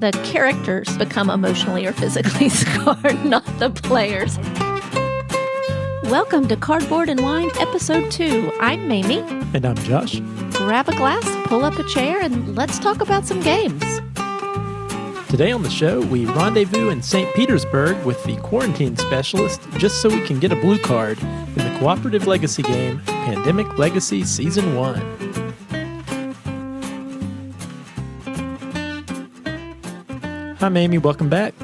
the characters become emotionally or physically scarred, not the players. Welcome to Cardboard and Wine, Episode 2. I'm Mamie. And I'm Josh. Grab a glass, pull up a chair, and let's talk about some games. Today on the show, we rendezvous in St. Petersburg with the quarantine specialist just so we can get a blue card in the cooperative legacy game, Pandemic Legacy Season 1. Hi, Mamie. Welcome back.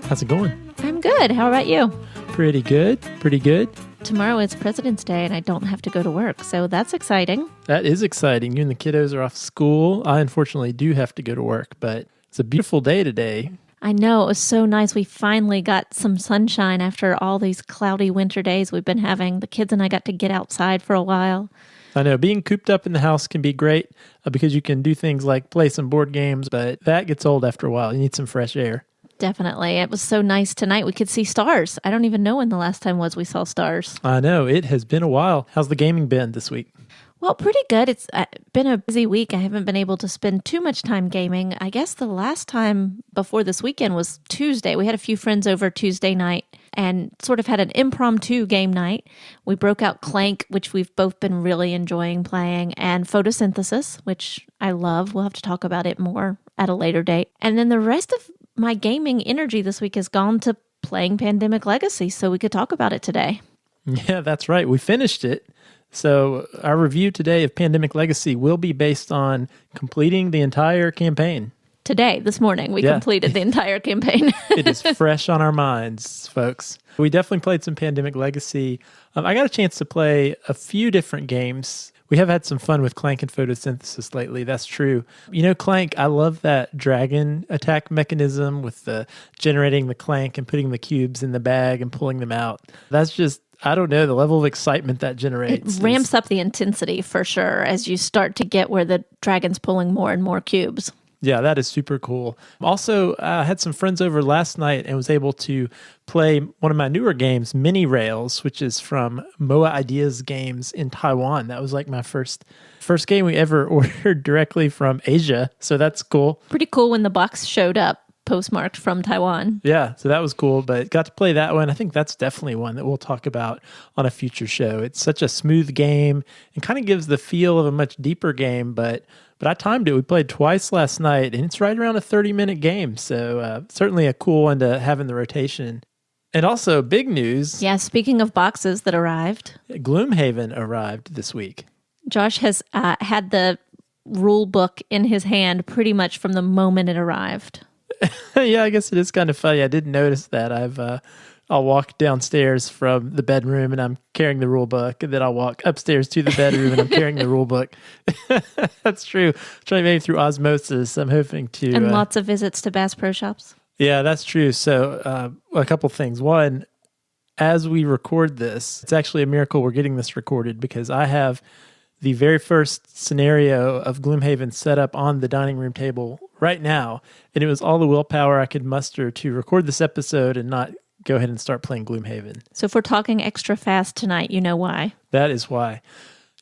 How's it going? I'm good. How about you? Pretty good. Pretty good. Tomorrow is President's Day, and I don't have to go to work, so that's exciting. That is exciting. You and the kiddos are off school. I unfortunately do have to go to work, but it's a beautiful day today. I know. It was so nice. We finally got some sunshine after all these cloudy winter days we've been having. The kids and I got to get outside for a while. I know. Being cooped up in the house can be great because you can do things like play some board games, but that gets old after a while. You need some fresh air. Definitely. It was so nice tonight. We could see stars. I don't even know when the last time was we saw stars. I know. It has been a while. How's the gaming been this week? Well, pretty good. It's been a busy week. I haven't been able to spend too much time gaming. I guess the last time before this weekend was Tuesday. We had a few friends over Tuesday night and sort of had an impromptu game night. We broke out Clank, which we've both been really enjoying playing, and Photosynthesis, which I love. We'll have to talk about it more at a later date. And then the rest of my gaming energy this week has gone to playing Pandemic Legacy, so we could talk about it today. Yeah, that's right. We finished it. So our review today of Pandemic Legacy will be based on completing the entire campaign. Today, this morning, we completed the entire campaign. It is fresh on our minds, folks. We definitely played some Pandemic Legacy. I got a chance to play a few different games. We have had some fun with Clank and Photosynthesis lately. That's true. You know, Clank, I love that dragon attack mechanism with the generating the Clank and putting the cubes in the bag and pulling them out. That's just, I don't know, the level of excitement that generates. It ramps up the intensity for sure as you start to get where the dragon's pulling more and more cubes. Yeah, that is super cool. Also, I had some friends over last night and was able to play one of my newer games, Mini Rails, which is from Moa Ideas Games in Taiwan. That was like my first game we ever ordered directly from Asia. So that's cool. Pretty cool when the box showed up postmarked from Taiwan. Yeah, so that was cool, but got to play that one. I think that's definitely one that we'll talk about on a future show. It's such a smooth game and kind of gives the feel of a much deeper game, but I timed it. We played twice last night, and it's right around a 30-minute game, so certainly a cool one to have in the rotation. And also, big news. Yeah, speaking of boxes that arrived. Gloomhaven arrived this week. Josh has had the rule book in his hand pretty much from the moment it arrived. Yeah, I guess it is kind of funny. I didn't notice that. I'll walk downstairs from the bedroom and I'm carrying the rule book, and then I'll walk upstairs to the bedroom and I'm carrying the rule book. That's true. Trying maybe through osmosis. I'm hoping to. And lots of visits to Bass Pro Shops. Yeah, that's true. So a couple things. One, as we record this, it's actually a miracle we're getting this recorded because I have the very first scenario of Gloomhaven set up on the dining room table right now. And it was all the willpower I could muster to record this episode and not go ahead and start playing Gloomhaven. So if we're talking extra fast tonight, you know why. That is why.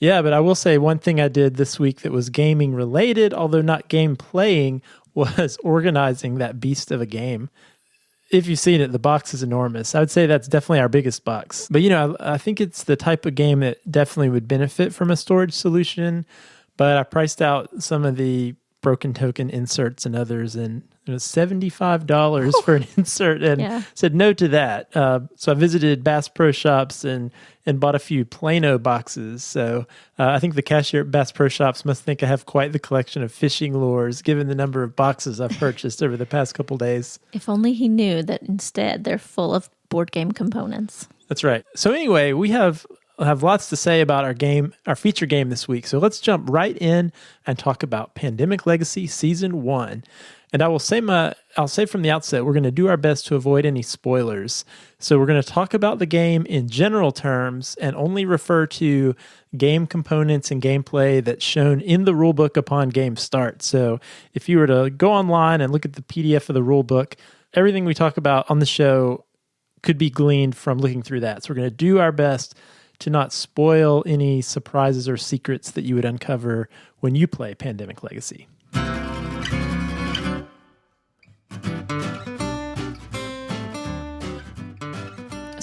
Yeah, but I will say one thing I did this week that was gaming related, although not game playing, was organizing that beast of a game. If you've seen it, the box is enormous. I would say that's definitely our biggest box. But, you know, I think it's the type of game that definitely would benefit from a storage solution. But I priced out some of the broken token inserts and others, and it was $75 for an insert, and said no to that. So I visited Bass Pro Shops and bought a few Plano boxes. So I think the cashier at Bass Pro Shops must think I have quite the collection of fishing lures, given the number of boxes I've purchased over the past couple days. If only he knew that instead they're full of board game components. That's right. So anyway, we have lots to say about our feature game this week. So let's jump right in and talk about Pandemic Legacy Season 1. And I'll say from the outset, we're going to do our best to avoid any spoilers. So we're going to talk about the game in general terms and only refer to game components and gameplay that's shown in the rulebook upon game start. So if you were to go online and look at the PDF of the rulebook, everything we talk about on the show could be gleaned from looking through that. So we're going to do our best to not spoil any surprises or secrets that you would uncover when you play Pandemic Legacy.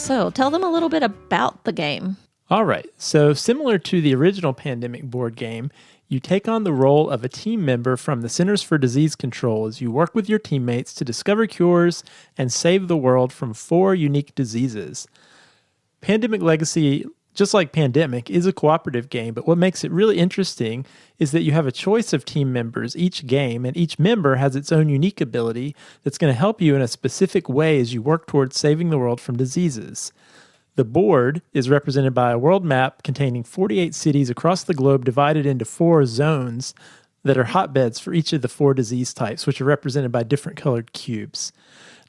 So tell them a little bit about the game. All right. So similar to the original Pandemic board game, you take on the role of a team member from the Centers for Disease Control as you work with your teammates to discover cures and save the world from 4 unique diseases. Pandemic Legacy, just like Pandemic, is a cooperative game, but what makes it really interesting is that you have a choice of team members each game, and each member has its own unique ability that's going to help you in a specific way as you work towards saving the world from diseases. The board is represented by a world map containing 48 cities across the globe divided into 4 zones that are hotbeds for each of the 4 disease types, which are represented by different colored cubes.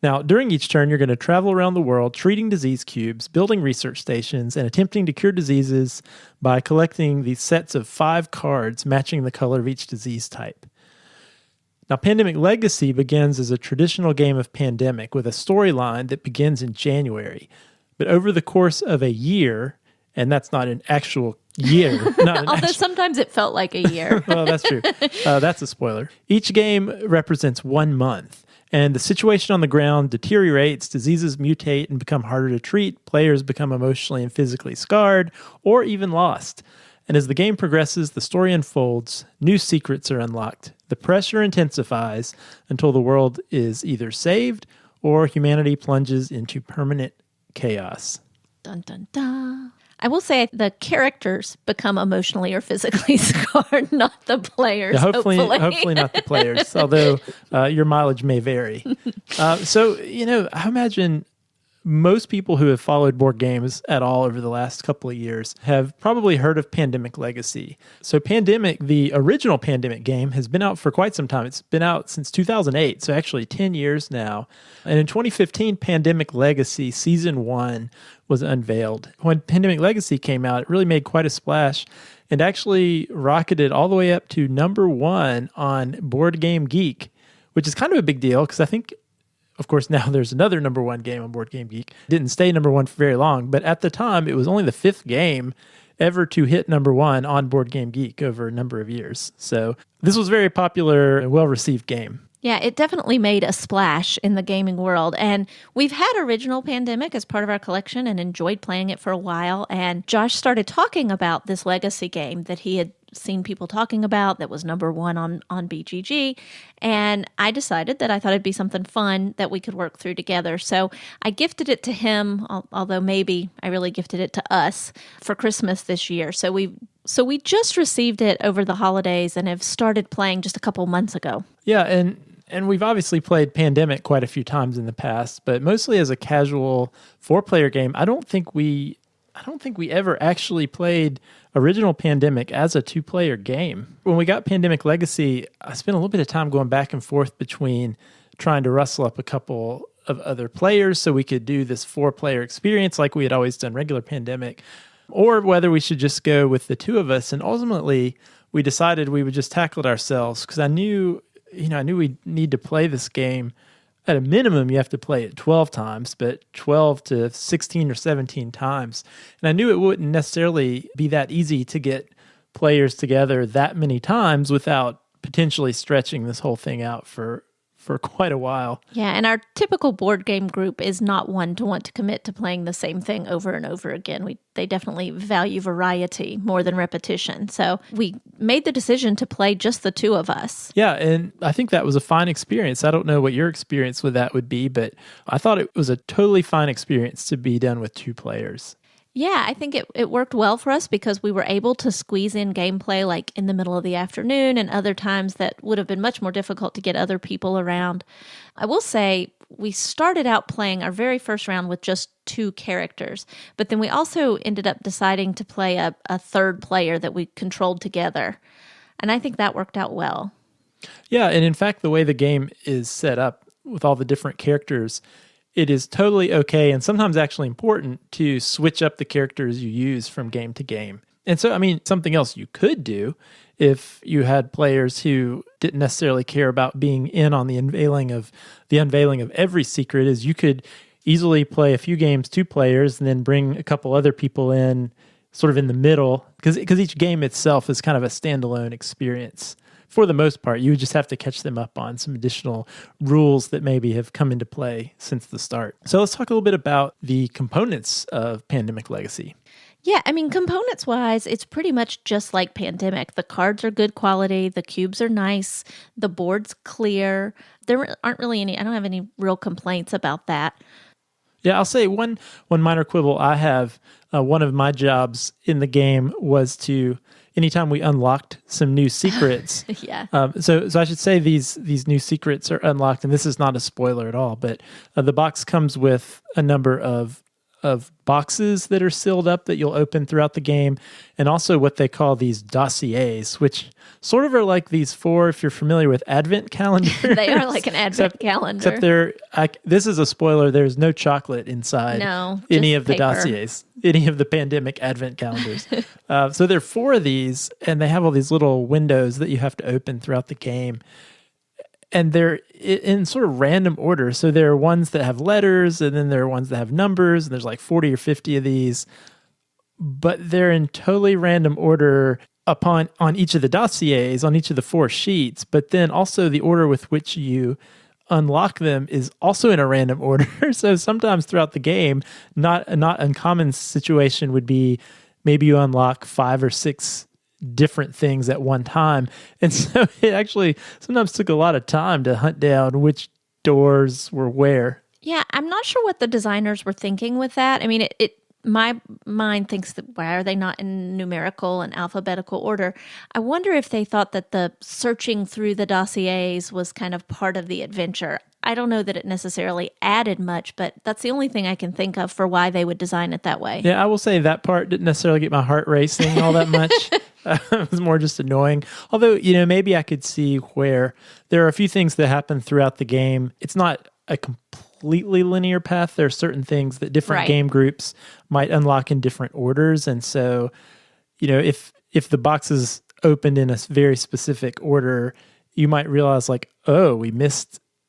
Now, during each turn, you're going to travel around the world treating disease cubes, building research stations, and attempting to cure diseases by collecting these sets of 5 cards matching the color of each disease type. Now, Pandemic Legacy begins as a traditional game of Pandemic with a storyline that begins in January. But over the course of a year, and that's not an actual year. Although sometimes it felt like a year. Well, that's true. That's a spoiler. Each game represents 1 month, and the situation on the ground deteriorates, diseases mutate and become harder to treat, players become emotionally and physically scarred, or even lost. And as the game progresses, the story unfolds, new secrets are unlocked, the pressure intensifies until the world is either saved or humanity plunges into permanent chaos. Dun, dun, dun. I will say the characters become emotionally or physically scarred, not the players. Yeah, hopefully not the players, although your mileage may vary. So, I imagine most people who have followed board games at all over the last couple of years have probably heard of Pandemic Legacy. So Pandemic, the original Pandemic game, has been out for quite some time. It's been out since 2008, so actually 10 years now. And in 2015, Pandemic Legacy Season 1 was unveiled. When Pandemic Legacy came out, it really made quite a splash and actually rocketed all the way up to number 1 on Board Game Geek, which is kind of a big deal because I think, of course, now there's another number 1 game on Board Game Geek. Didn't stay number 1 for very long, but at the time, it was only the 5th game ever to hit number 1 on Board Game Geek over a number of years. So this was a very popular and well-received game. Yeah, it definitely made a splash in the gaming world. And we've had original Pandemic as part of our collection and enjoyed playing it for a while. And Josh started talking about this legacy game that he had seen people talking about that was number 1 on BGG. And I decided that I thought it'd be something fun that we could work through together. So I gifted it to him, although maybe I really gifted it to us for Christmas this year. So we just received it over the holidays and have started playing just a couple months ago. Yeah, and we've obviously played Pandemic quite a few times in the past, but mostly as a casual 4-player game. I don't think we ever actually played original Pandemic as a 2-player game. When we got Pandemic Legacy, I spent a little bit of time going back and forth between trying to rustle up a couple of other players so we could do this 4-player experience like we had always done regular Pandemic, or whether we should just go with the 2 of us. And ultimately, we decided we would just tackle it ourselves because I knew we'd need to play this game. At a minimum, you have to play it 12 times, but 12 to 16 or 17 times. And I knew it wouldn't necessarily be that easy to get players together that many times without potentially stretching this whole thing out for quite a while. Yeah, and our typical board game group is not one to want to commit to playing the same thing over and over again. They definitely value variety more than repetition. So we made the decision to play just the 2 of us. Yeah, and I think that was a fine experience. I don't know what your experience with that would be, but I thought it was a totally fine experience to be done with 2 players. Yeah, I think it worked well for us because we were able to squeeze in gameplay like in the middle of the afternoon and other times that would have been much more difficult to get other people around. I will say we started out playing our very first round with just 2 characters, but then we also ended up deciding to play a 3rd player that we controlled together. And I think that worked out well. Yeah, and in fact, the way the game is set up with all the different characters, it is totally okay and sometimes actually important to switch up the characters you use from game to game. And so, something else you could do if you had players who didn't necessarily care about being in on the unveiling of every secret is you could easily play a few games 2 players and then bring a couple other people in sort of in the middle because each game itself is kind of a standalone experience for the most part, you would just have to catch them up on some additional rules that maybe have come into play since the start. So let's talk a little bit about the components of Pandemic Legacy. Yeah, I mean, components wise, it's pretty much just like Pandemic. The cards are good quality, the cubes are nice, the board's clear. There aren't really any, I don't have any real complaints about that. Yeah, I'll say one minor quibble I have. One of my jobs in the game was to, anytime we unlocked some new secrets. Yeah. So I should say these new secrets are unlocked, and this is not a spoiler at all, but the box comes with a number of boxes that are sealed up that you'll open throughout the game, and also what they call these dossiers, which sort of are like these four, if you're familiar with advent calendars. They are like an advent calendar. Except this is a spoiler, there's no chocolate inside any of the dossiers, any of the Pandemic advent calendars. So there are four of these, and they have all these little windows that you have to open throughout the game. And they're in sort of random order. So there are ones that have letters, and then there are ones that have numbers, and there's like 40 or 50 of these. But they're in totally random order on each of the dossiers, on each of the four sheets. But then also the order with which you unlock them is also in a random order. So sometimes throughout the game, not uncommon situation would be maybe you unlock 5 or 6 different things at one time. And so it actually sometimes took a lot of time to hunt down which doors were where. Yeah, I'm not sure what the designers were thinking with that. I mean, my mind thinks that why are they not in numerical and alphabetical order? I wonder if they thought that the searching through the dossiers was kind of part of the adventure. I don't know that it necessarily added much, but that's the only thing I can think of for why they would design it that way. Yeah, I will say that part didn't necessarily get my heart racing all that much. It was more just annoying. Although, maybe I could see where there are a few things that happen throughout the game. It's not a completely linear path. There are certain things that different game groups might unlock in different orders. And so, if the box is opened in a very specific order, you might realize like, oh,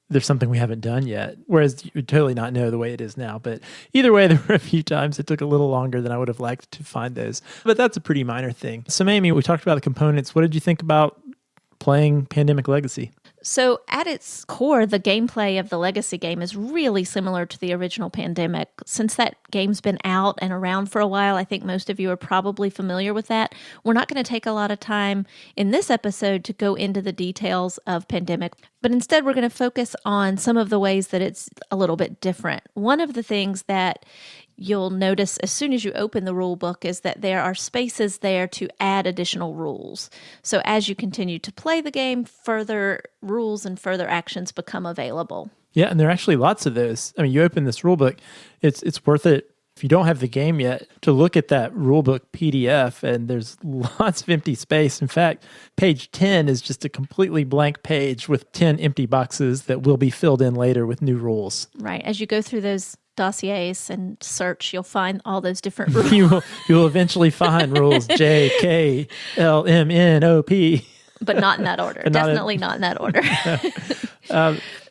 there's something we haven't done yet. Whereas you would totally not know the way it is now. But either way, there were a few times it took a little longer than I would have liked to find those. But that's a pretty minor thing. So, Amy, we talked about the components. What did you think about playing Pandemic Legacy? So at its core, the gameplay of the Legacy game is really similar to the original Pandemic. Since that game's been out and around for a while, I think most of you are probably familiar with that. We're not going to take a lot of time in this episode to go into the details of Pandemic, but instead we're going to focus on some of the ways that it's a little bit different. One of the things that you'll notice as soon as you open the rule book is that there are spaces there to add additional rules. So as you continue to play the game, further rules and further actions become available. Yeah, and there are actually lots of those. I mean, you open this rule book, it's worth it if you don't have the game yet to look at that rulebook PDF, and there's lots of empty space. In fact, page 10 is just a completely blank page with 10 empty boxes that will be filled in later with new rules. Right. As you go through those dossiers and search, you'll find all those different rules. You will eventually find rules J, K, L, M, N, O, P. But not in that order. Definitely not in that order.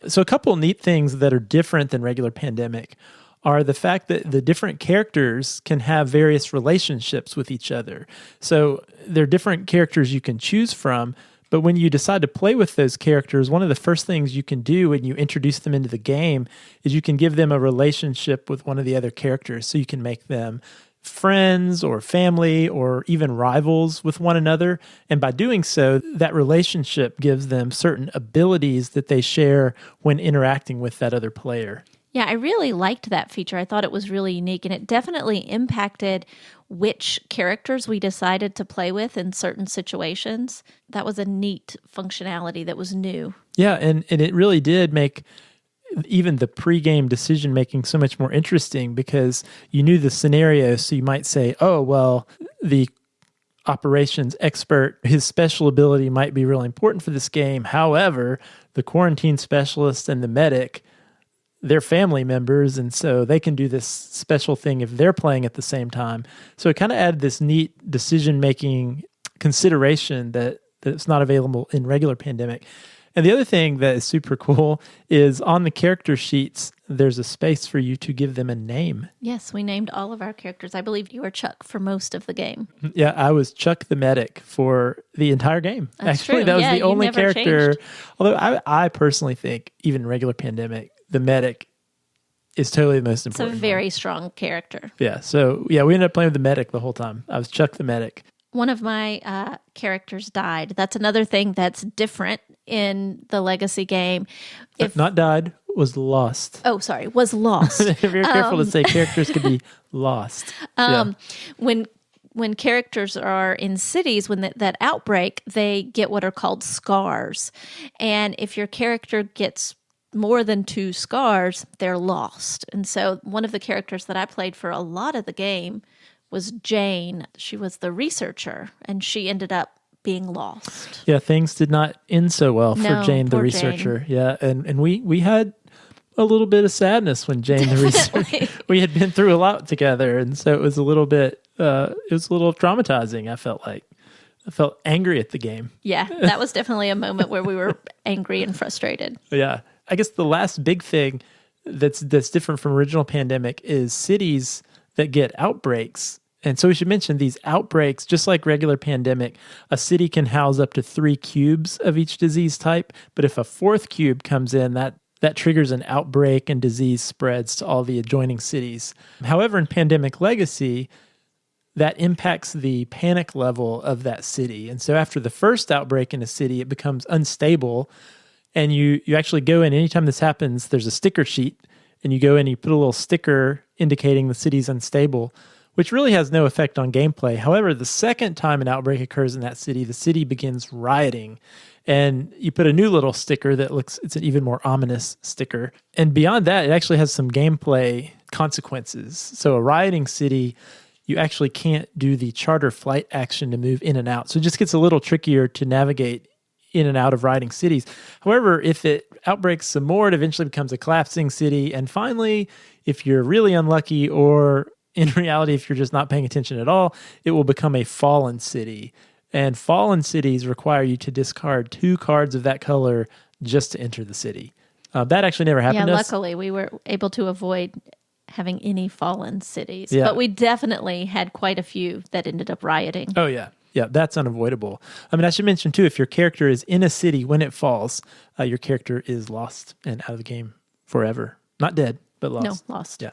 So a couple neat things that are different than regular Pandemic are the fact that the different characters can have various relationships with each other. So there are different characters you can choose from, but when you decide to play with those characters, one of the first things you can do when you introduce them into the game is you can give them a relationship with one of the other characters. So you can make them friends or family or even rivals with one another. And by doing so, that relationship gives them certain abilities that they share when interacting with that other player. Yeah, I really liked that feature. I thought it was really unique, and it definitely impacted which characters we decided to play with in certain situations. That was a neat functionality that was new. Yeah, and it really did make even the pregame decision-making so much more interesting because you knew the scenario, so you might say, oh, well, the operations expert, his special ability might be really important for this game. However, the quarantine specialist and the medic, they're family members, and so they can do this special thing if they're playing at the same time. So it kind of added this neat decision-making consideration that's not available in regular Pandemic. And the other thing that is super cool is on the character sheets, there's a space for you to give them a name. Yes, we named all of our characters. I believe you were Chuck for most of the game. Yeah, I was Chuck the medic for the entire game. That's Actually, true. that was Yeah, the you only never character. changed. Although I personally think, even regular Pandemic, the medic is totally the most It's a important. very strong character. Yeah, so yeah, we ended up playing with the medic the whole time. I was Chuck the medic. One of my characters died. That's another thing that's different in the Legacy game. Not died, was lost. Oh, sorry, was lost. Very careful to say characters could be lost. When characters are in cities, when that outbreak, they get what are called scars. And if your character gets more than 2 scars, they're lost. And so one of the characters that I played for a lot of the game was Jane. She was the researcher, and she ended up being lost. Yeah, things did not end so well for No, Jane the poor researcher. Jane. Yeah, and we had a little bit of sadness when Jane the researcher. We had been through a lot together, and so it was a little bit traumatizing. I felt angry at the game. Yeah, that was definitely a moment where we were angry and frustrated. Yeah, I guess the last big thing that's different from original Pandemic is cities that get outbreaks. And so we should mention these outbreaks, just like regular Pandemic, a city can house up to 3 cubes of each disease type. But if a 4th cube comes in, that triggers an outbreak and disease spreads to all the adjoining cities. However, in Pandemic Legacy, that impacts the panic level of that city. And so after the first outbreak in a city, it becomes unstable. And you actually go in, anytime this happens, there's a sticker sheet, and you go in and you put a little sticker indicating the city's unstable, which really has no effect on gameplay. However, the second time an outbreak occurs in that city, the city begins rioting. And you put a new little sticker it's an even more ominous sticker. And beyond that, it actually has some gameplay consequences. So a rioting city, you actually can't do the charter flight action to move in and out. So it just gets a little trickier to navigate in and out of rioting cities. However, if it outbreaks some more, it eventually becomes a collapsing city. And finally, if you're really unlucky, or in reality, if you're just not paying attention at all, it will become a fallen city. And fallen cities require you to discard 2 cards of that color just to enter the city. That actually never happened to us. Luckily, we were able to avoid having any fallen cities. Yeah. But we definitely had quite a few that ended up rioting. Oh, yeah. Yeah, that's unavoidable. I mean, I should mention, too, if your character is in a city when it falls, your character is lost and out of the game forever. Not dead, but lost. No, lost. Yeah.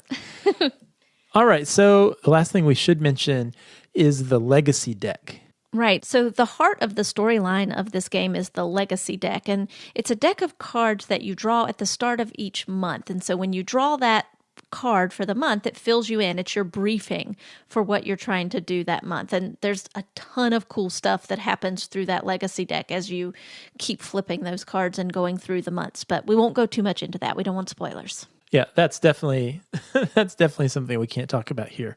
All right, so the last thing we should mention is the legacy deck. Right. So the heart of the storyline of this game is the legacy deck. And it's a deck of cards that you draw at the start of each month. And so when you draw that card for the month, it fills you in. It's your briefing for what you're trying to do that month. And there's a ton of cool stuff that happens through that legacy deck as you keep flipping those cards and going through the months. But we won't go too much into that. We don't want spoilers. Yeah, that's definitely something we can't talk about here.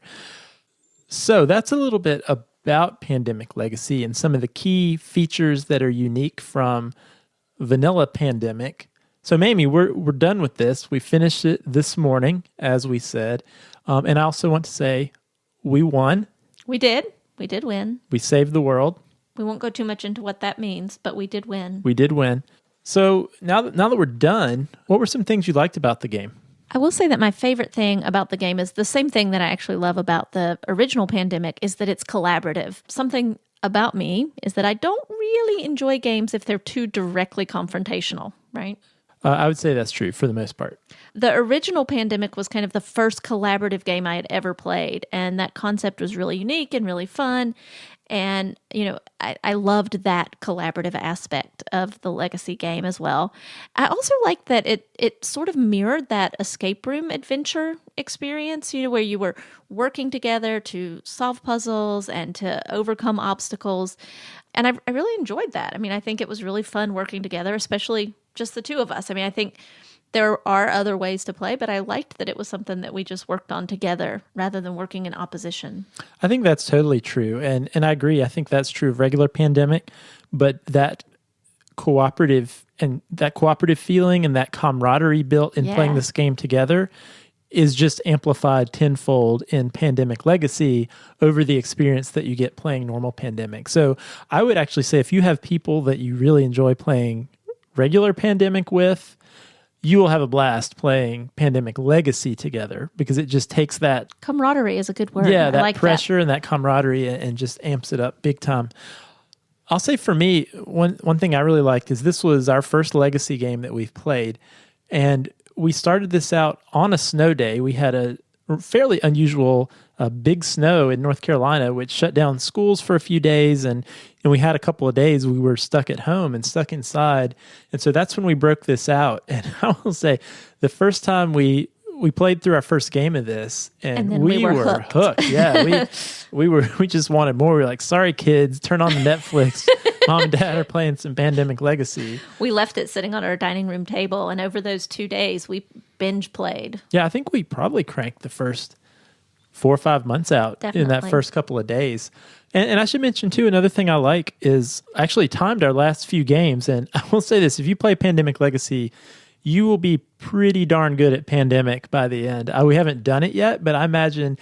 So that's a little bit about Pandemic Legacy and some of the key features that are unique from vanilla Pandemic. So, Mamie, we're done with this. We finished it this morning, as we said. And I also want to say we won. We did. We did win. We saved the world. We won't go too much into what that means, but we did win. We did win. So now that we're done, what were some things you liked about the game? I will say that my favorite thing about the game is the same thing that I actually love about the original Pandemic, is that it's collaborative. Something about me is that I don't really enjoy games if they're too directly confrontational, right? I would say that's true for the most part. The original Pandemic was kind of the first collaborative game I had ever played, and that concept was really unique and really fun. And, I loved that collaborative aspect of the Legacy game as well. I also liked that it sort of mirrored that escape room adventure experience, where you were working together to solve puzzles and to overcome obstacles. And I really enjoyed that. I mean, I think it was really fun working together, especially just the two of us. I mean, I think there are other ways to play, but I liked that it was something that we just worked on together rather than working in opposition. I think that's totally true. And I agree. I think that's true of regular Pandemic, but that cooperative feeling and that camaraderie built in playing this game together is just amplified tenfold in Pandemic Legacy over the experience that you get playing normal Pandemic. So I would actually say if you have people that you really enjoy playing regular Pandemic with, you will have a blast playing Pandemic Legacy together because it just takes that Camaraderie is a good word. yeah, I that like pressure and that camaraderie and just amps it up big time. I'll say for me, one thing I really liked is this was our first Legacy game that we've played, and we started this out on a snow day. We had a fairly unusual big snow in North Carolina, which shut down schools for a few days, and we had a couple of days we were stuck at home and stuck inside. And so that's when we broke this out. And I will say, the first time we played through our first game of this, and then we we were hooked. hooked. Yeah, we just wanted more. We were like, sorry kids, turn on the Netflix. Mom and Dad are playing some Pandemic Legacy. We left it sitting on our dining room table, and over those 2 days, we binge played. Yeah, I think we probably cranked the first 4 or 5 months out in that Definitely. first couple of days. And I should mention, too, another thing I like is I actually timed our last few games. And I will say this, if you play Pandemic Legacy, you will be pretty darn good at Pandemic by the end. We haven't done it yet, but I imagine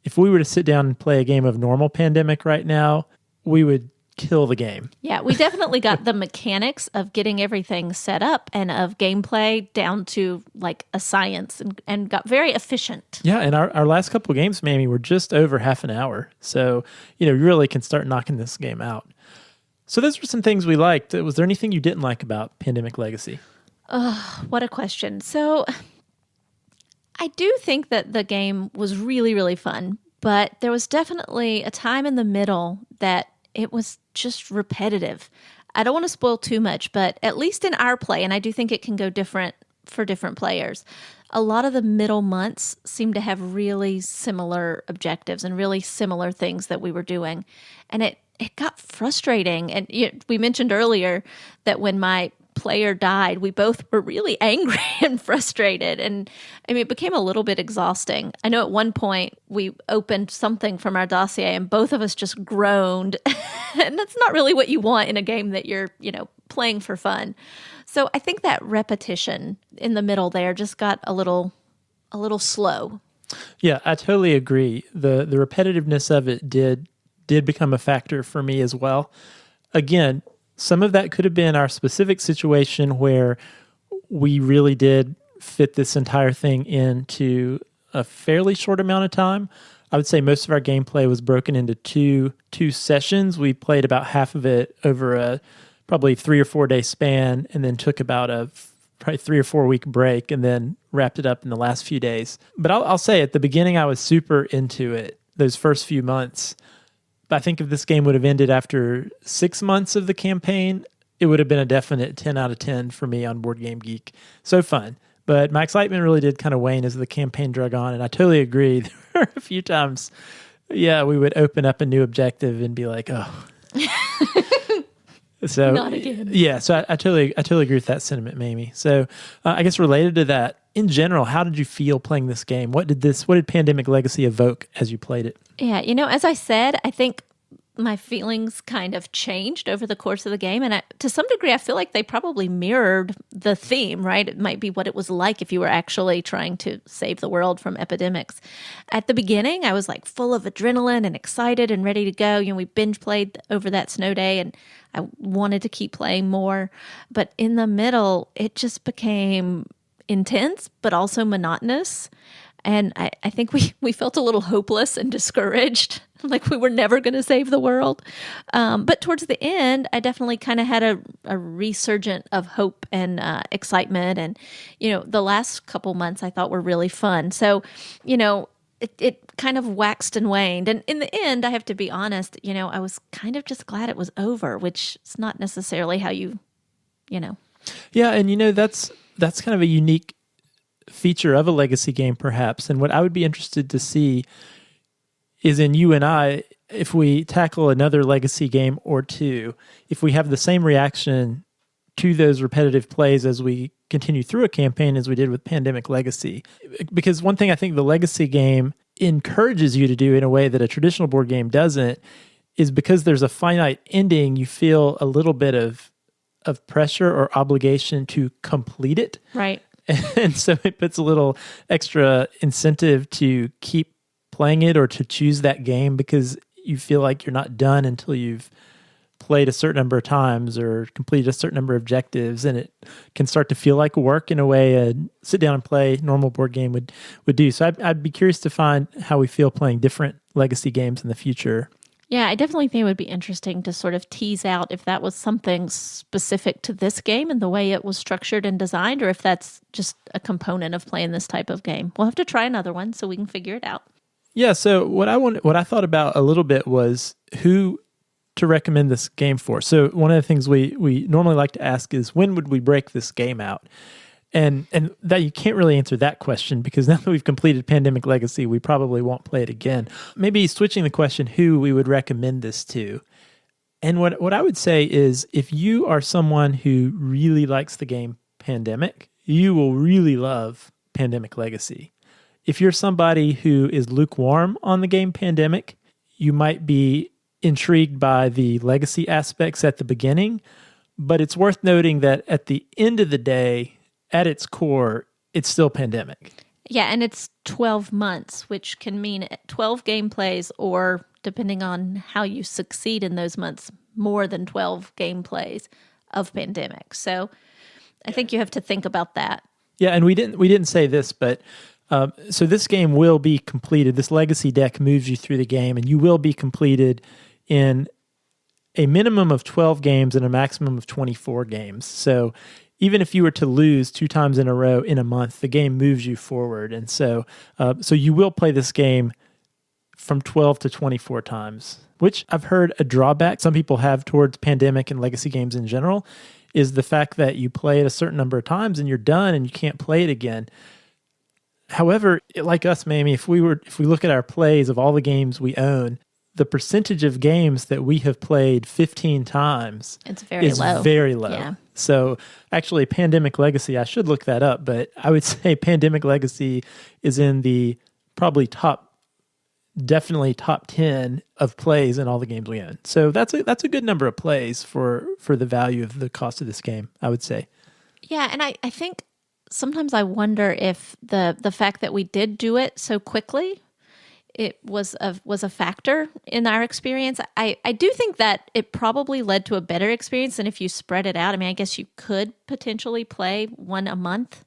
if we were to sit down and play a game of normal Pandemic right now, we would kill the game. Yeah, we definitely got the mechanics of getting everything set up and of gameplay down to like a science and got very efficient. Yeah, and our last couple of games, Mamie, were just over half an hour. So, you really can start knocking this game out. So those were some things we liked. Was there anything you didn't like about Pandemic Legacy? What a question. So I do think that the game was really, really fun, but there was definitely a time in the middle that it was just repetitive. I don't want to spoil too much, but at least in our play, and I do think it can go different for different players, a lot of the middle months seem to have really similar objectives and really similar things that we were doing. And it got frustrating. And we mentioned earlier that when my player died, we both were really angry and frustrated. And I mean, it became a little bit exhausting. I know at one point we opened something from our dossier and both of us just groaned. And that's not really what you want in a game that you're, playing for fun. So I think that repetition in the middle there just got a little slow. Yeah, I totally agree. The repetitiveness of it did become a factor for me as well. Again, some of that could have been our specific situation where we really did fit this entire thing into a fairly short amount of time. I would say most of our gameplay was broken into two sessions. We played about half of it over a probably 3 or 4 day span, and then took about a probably 3 or 4 week break, and then wrapped it up in the last few days. But I'll say at the beginning, I was super into it those first few months. But I think if this game would have ended after 6 months of the campaign, it would have been a definite 10 out of 10 for me on Board Game Geek. So fun. But my excitement really did kind of wane as the campaign drug on. And I totally agree. There were a few times, we would open up a new objective and be like, oh. So, not again. Yeah, so I totally agree with that sentiment, Mamie. So I guess related to that, in general, how did you feel playing this game? What did Pandemic Legacy evoke as you played it? Yeah, as I said, I think my feelings kind of changed over the course of the game. And to some degree, I feel like they probably mirrored the theme, right? It might be what it was like if you were actually trying to save the world from epidemics. At the beginning, I was like full of adrenaline and excited and ready to go. We binge played over that snow day and I wanted to keep playing more. But in the middle, it just became intense, but also monotonous. And I think we felt a little hopeless and discouraged, like we were never going to save the world. But towards the end, I definitely kind of had a resurgent of hope and excitement. And, the last couple months I thought were really fun. So, it kind of waxed and waned. And in the end, I have to be honest, I was kind of just glad it was over, which is not necessarily how you. Yeah, and that's kind of a unique feature of a legacy game, perhaps. And what I would be interested to see is in you and I, if we tackle another legacy game or two, if we have the same reaction to those repetitive plays as we continue through a campaign as we did with Pandemic Legacy. Because one thing I think the legacy game encourages you to do in a way that a traditional board game doesn't is because there's a finite ending, you feel a little bit of pressure or obligation to complete it. Right. And so it puts a little extra incentive to keep playing it or to choose that game because you feel like you're not done until you've played a certain number of times or completed a certain number of objectives, and it can start to feel like work in a way a sit down and play normal board game would do. So I'd be curious to find how we feel playing different legacy games in the future. Yeah, I definitely think it would be interesting to sort of tease out if that was something specific to this game and the way it was structured and designed, or if that's just a component of playing this type of game. We'll have to try another one so we can figure it out. Yeah, so what I thought about a little bit was who to recommend this game for. So one of the things we normally like to ask is, when would we break this game out? And that you can't really answer that question, because now that we've completed Pandemic Legacy, we probably won't play it again. Maybe switching the question, who we would recommend this to. And what I would say is, if you are someone who really likes the game Pandemic, you will really love Pandemic Legacy. If you're somebody who is lukewarm on the game Pandemic, you might be intrigued by the legacy aspects at the beginning, but it's worth noting that at the end of the day, at its core, it's still Pandemic. Yeah, and it's 12 months, which can mean 12 gameplays, or depending on how you succeed in those months, more than 12 gameplays of Pandemic. So I think you have to think about that. Yeah, and we didn't say this, but so this game will be completed. This legacy deck moves you through the game, and you will be completed in a minimum of 12 games and a maximum of 24 games. So even if you were to lose 2 times in a row in a month, the game moves you forward. And so you will play this game from 12 to 24 times, which I've heard a drawback some people have towards Pandemic and legacy games in general is the fact that you play it a certain number of times and you're done and you can't play it again. However, like us, Mamie, if we look at our plays of all the games we own, the percentage of games that we have played 15 times is very low. Yeah. So actually, Pandemic Legacy, I should look that up, but I would say Pandemic Legacy is in the probably definitely top 10 of plays in all the games we own. So that's a good number of plays for the value of the cost of this game, I would say. Yeah, and I think sometimes I wonder if the fact that we did do it so quickly, it was a factor in our experience. I do think that it probably led to a better experience than if you spread it out. I mean, I guess you could potentially play one a month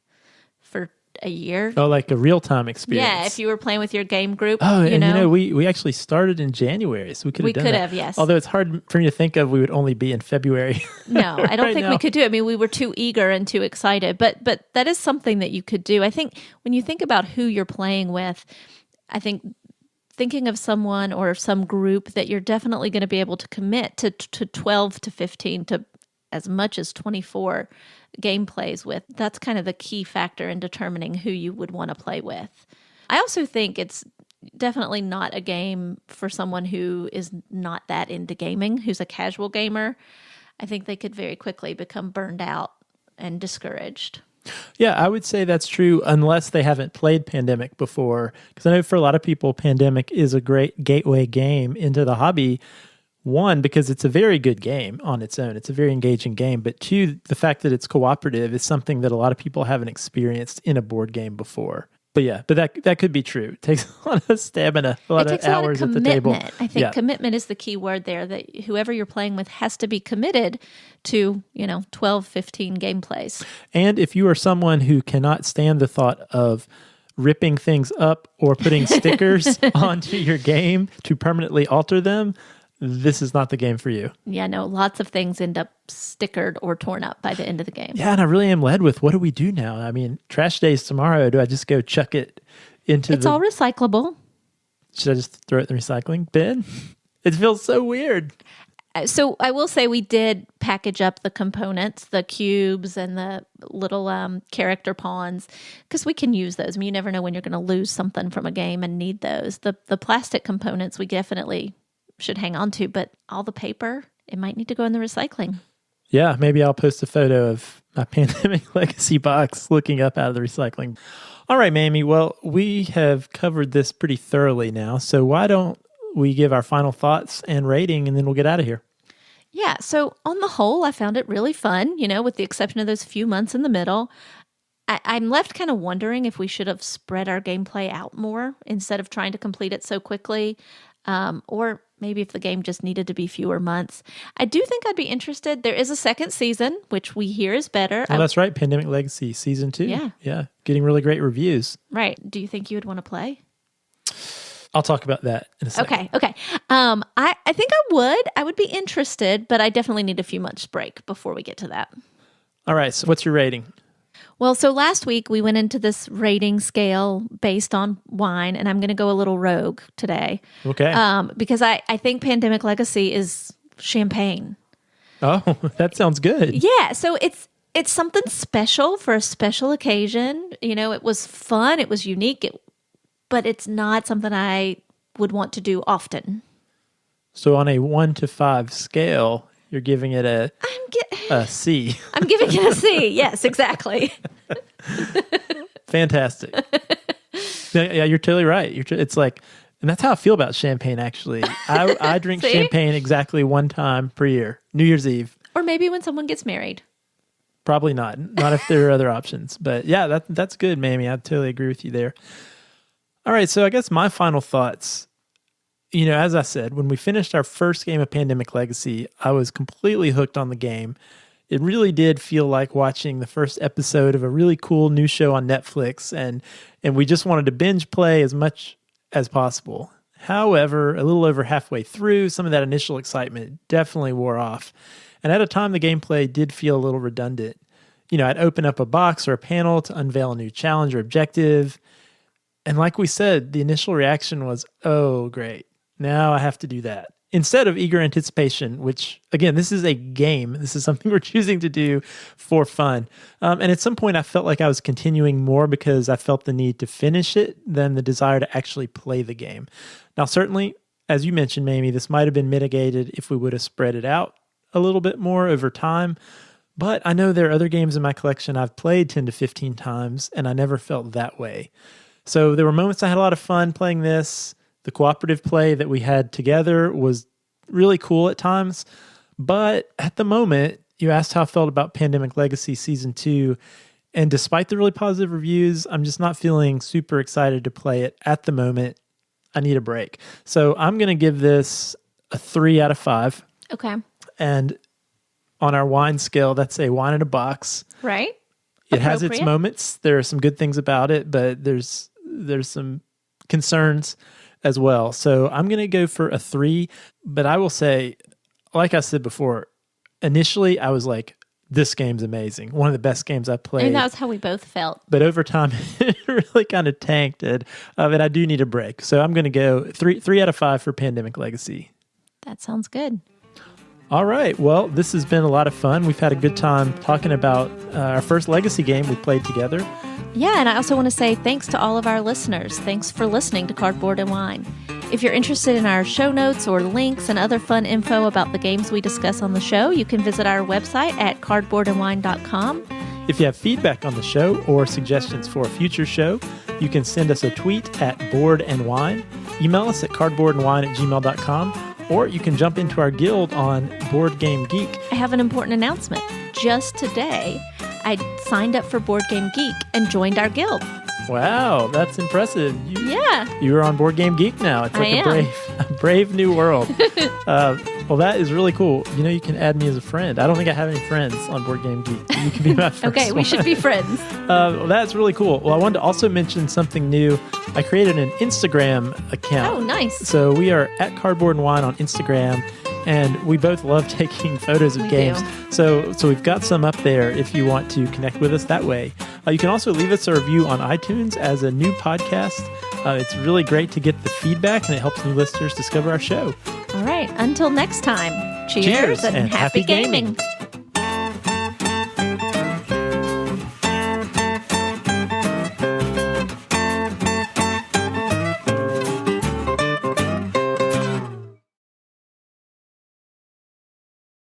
for a year. Oh, like a real-time experience. Yeah, if you were playing with your game group. Oh, we actually started in January, so we could have done that. We could have, yes. Although it's hard for me to think of, we would only be in February. No, I don't think we could do it. I mean, we were too eager and too excited, but that is something that you could do. I think when you think about who you're playing with, I think thinking of someone or some group that you're definitely going to be able to commit to 12 to 15 to as much as 24 gameplays with, that's kind of the key factor in determining who you would want to play with. I also think it's definitely not a game for someone who is not that into gaming, who's a casual gamer. I think they could very quickly become burned out and discouraged. Yeah, I would say that's true unless they haven't played Pandemic before. Because I know for a lot of people, Pandemic is a great gateway game into the hobby. One, because it's a very good game on its own. It's a very engaging game. But two, the fact that it's cooperative is something that a lot of people haven't experienced in a board game before. But yeah, that could be true. It takes a lot of stamina, a lot of hours at the table. I think commitment is the key word there, that whoever you're playing with has to be committed to, 12, 15 gameplays. And if you are someone who cannot stand the thought of ripping things up or putting stickers onto your game to permanently alter them, this is not the game for you. Yeah, no, lots of things end up stickered or torn up by the end of the game. Yeah, and I really am led with, what do we do now? I mean, trash day's tomorrow. Do I just go chuck it into It's all recyclable. Should I just throw it in the recycling bin? It feels so weird. So I will say we did package up the components, the cubes and the little character pawns, because we can use those. I mean, you never know when you're going to lose something from a game and need those. The plastic components we definitely should hang on to, but all the paper, it might need to go in the recycling. Yeah, maybe I'll post a photo of my Pandemic Legacy box looking up out of the recycling. All right, Mamie. Well, we have covered this pretty thoroughly now, so why don't we give our final thoughts and rating, and then we'll get out of here. Yeah, so on the whole, I found it really fun, with the exception of those few months in the middle. I'm left kind of wondering if we should have spread our gameplay out more instead of trying to complete it so quickly, or maybe if the game just needed to be fewer months. I do think I'd be interested. There is a second season, which we hear is better. Oh, that's right. Pandemic Legacy Season 2. Yeah. Yeah. Getting really great reviews. Right. Do you think you would want to play? I'll talk about that in a second. Okay. I think I would. I would be interested, but I definitely need a few months break before we get to that. All right. So what's your rating? Well, so last week we went into this rating scale based on wine, and I'm going to go a little rogue today. Okay. Because I think Pandemic Legacy is champagne. Oh, that sounds good. Yeah, so it's something special for a special occasion. You know, it was fun, it was unique, but it's not something I would want to do often. So on a 1 to 5 scale, you're giving it a C. I'm giving it a C. Yes, exactly. Fantastic. Yeah, you're totally right. It's like, and that's how I feel about champagne, actually. I drink See? champagne exactly one time per year, New Year's Eve. Or maybe when someone gets married. Probably not. Not if there are other options. But yeah, that's good, Mamie. I totally agree with you there. All right, so I guess my final thoughts. You know, as I said, when we finished our first game of Pandemic Legacy, I was completely hooked on the game. It really did feel like watching the first episode of a really cool new show on Netflix, and we just wanted to binge play as much as possible. However, a little over halfway through, some of that initial excitement definitely wore off. And at a time, the gameplay did feel a little redundant. You know, I'd open up a box or a panel to unveil a new challenge or objective. And like we said, the initial reaction was, oh, great. Now I have to do that. Instead of eager anticipation, which, again, this is a game. This is something we're choosing to do for fun. And at some point, I felt like I was continuing more because I felt the need to finish it than the desire to actually play the game. Now, certainly, as you mentioned, Mamie, this might have been mitigated if we would have spread it out a little bit more over time. But I know there are other games in my collection I've played 10 to 15 times, and I never felt that way. So there were moments I had a lot of fun playing this. The cooperative play that we had together was really cool at times. But at the moment, you asked how I felt about Pandemic Legacy Season 2. And despite the really positive reviews, I'm just not feeling super excited to play it at the moment. I need a break. So I'm going to give this a 3 out of 5. Okay. And on our wine scale, that's a wine in a box. Right. It has its moments. There are some good things about it, but there's some concerns as well. So I'm going to go for a 3, but I will say, like I said before, initially I was like, this game's amazing. One of the best games I've played. And that was how we both felt. But over time, it really kind of tanked it. And I do need a break. So I'm going to go 3 out of 5 for Pandemic Legacy. That sounds good. All right. Well, this has been a lot of fun. We've had a good time talking about our first Legacy game we played together. Yeah, and I also want to say thanks to all of our listeners. Thanks for listening to Cardboard and Wine. If you're interested in our show notes or links and other fun info about the games we discuss on the show, you can visit our website at cardboardandwine.com. If you have feedback on the show or suggestions for a future show, you can send us a tweet at boardandwine, email us at cardboardandwine@gmail.com, or you can jump into our guild on Board Game Geek. I have an important announcement. Just today, I signed up for Board Game Geek and joined our guild. Wow, that's impressive. Yeah. You are on Board Game Geek now. It's like a brave new world. Well, that is really cool. You know, you can add me as a friend. I don't think I have any friends on Board Game Geek. You can be my first Okay, we should be friends. Well, that's really cool. Well, I wanted to also mention something new. I created an Instagram account. Oh, nice. So we are at Cardboard and Wine on Instagram, and we both love taking photos of games. So we've got some up there if you want to connect with us that way. You can also leave us a review on iTunes as a new podcast. It's really great to get the feedback, and it helps new listeners discover our show. All right. Until next time, cheers and happy gaming.